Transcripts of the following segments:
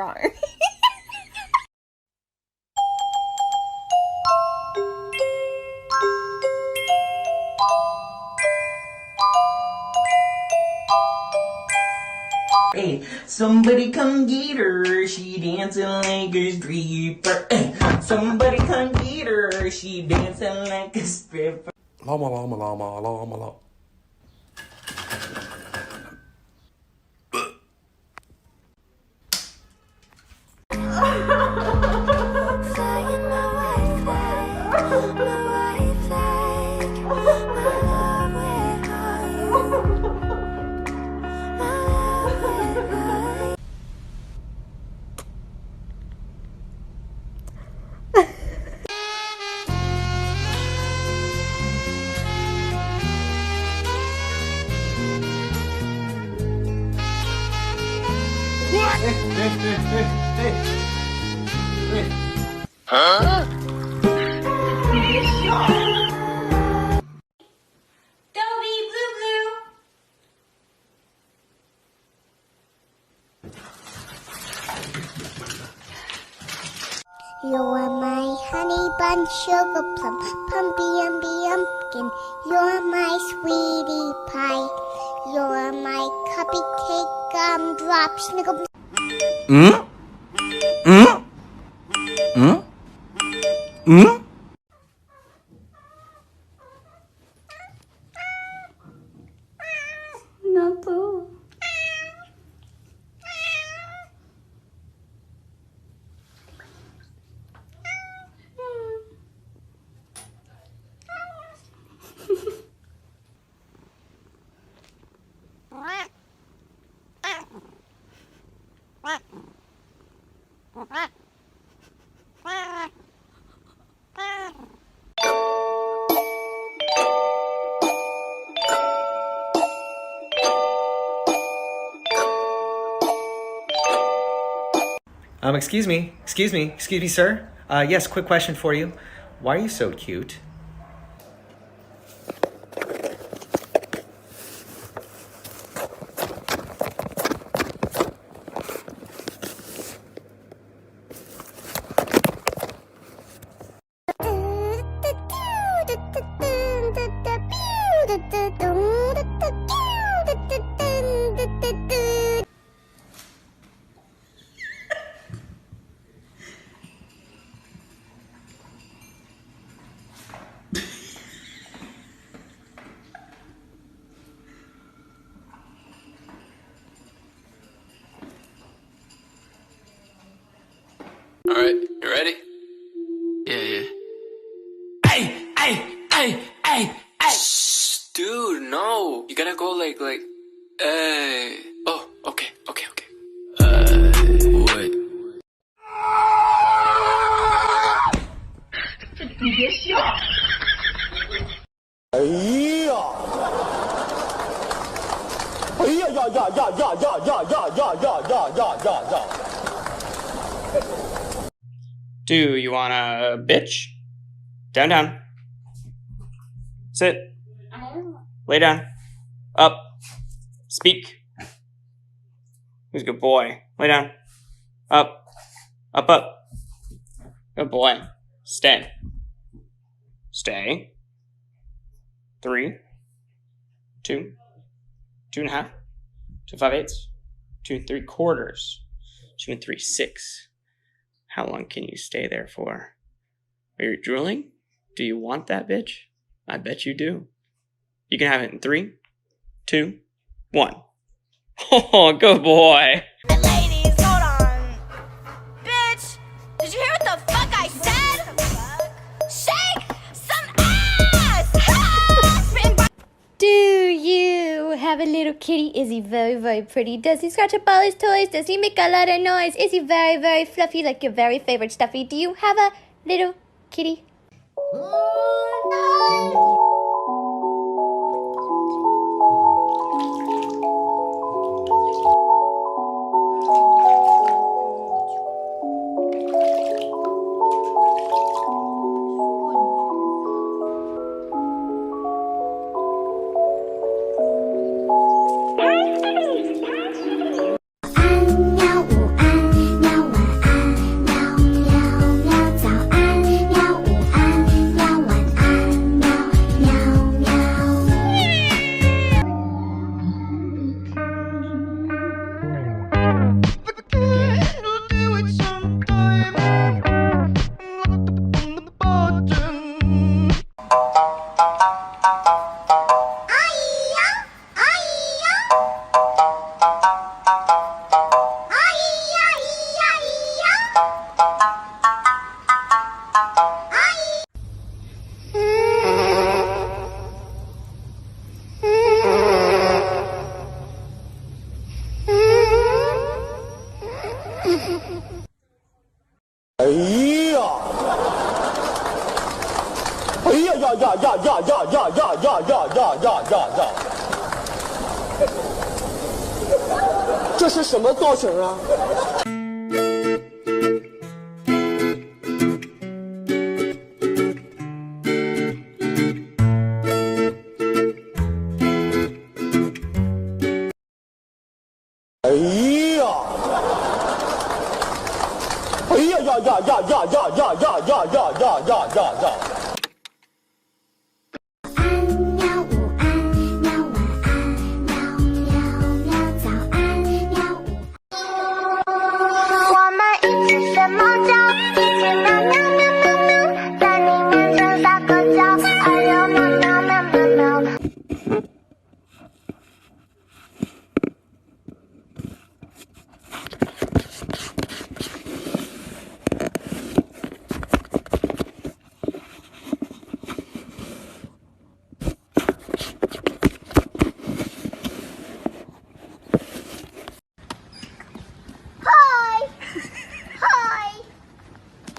wrong. Hey, somebody come get her, she dancing like a stripper. Hey, somebody come get her, she dancing like a stripper. Llama, llama, llama, llama, llama. Huh? Dobby, blue, blue. You're my honey bun, sugar plum, pumpy umby umpkin. You're my sweetie pie. You're my cupcake gumdrop, sniggle. No poo. Excuse me, sir. Yes, quick question for you. Why are you so cute? Alright, you ready? Yeah. Hey! Shh, dude, no. You gotta go like, hey. Oh, okay. What? 你别笑。哎呀！哎呀呀呀呀呀呀呀呀呀呀呀呀呀！ Do you want a bitch? Down. Sit. Lay down. Up. Speak. Who's a good boy? Lay down. Up. Good boy. Stay. 3, 2, 2.5, 2 5/8, 2 3/4, 2 3/6. How long can you stay there for? Are you drooling? Do you want that bitch? I bet you do. You can have it in 3, 2, 1. Oh, good boy. Ladies, hold on. Bitch, did you hear what the fuck I said? Shake some ass! Do you have a little kitty? Is he very, very pretty? Does he scratch up all his toys? Does he make a lot of noise? Is he very, very fluffy like your very favorite stuffy? Do you have a little kitty? 这是什么造型啊？哎呀！哎呀呀呀呀呀呀呀呀呀呀呀呀呀呀！我们一起睡猫觉，一起喵喵喵喵喵，在你面前撒个娇，哎呦喵喵喵喵喵。Hi. Hi.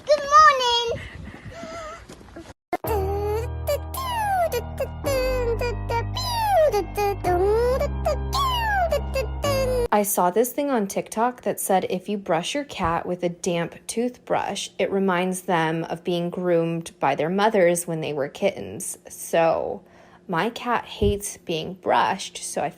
Good morning. I saw this thing on TikTok that said if you brush your cat with a damp toothbrush, it reminds them of being groomed by their mothers when they were kittens. So my cat hates being brushed, so I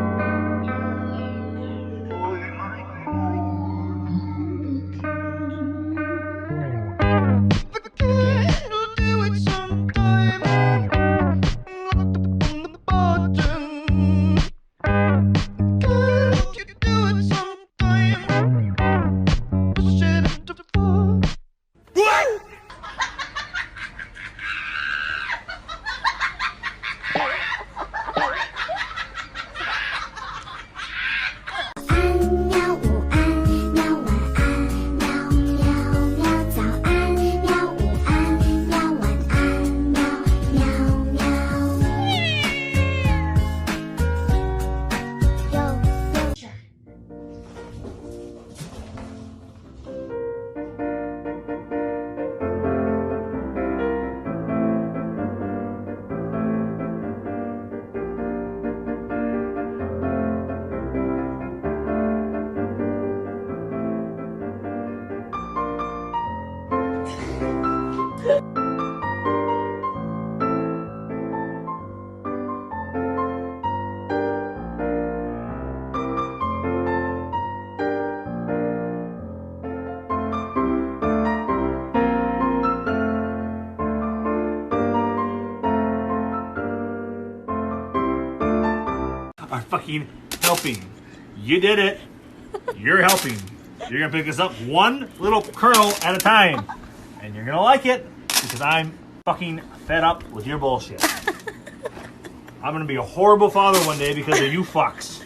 are fucking helping. You did it. You're helping. You're gonna pick this up one little kernel at a time. And you're gonna like it because I'm fucking fed up with your bullshit. I'm gonna be a horrible father one day because of you fucks.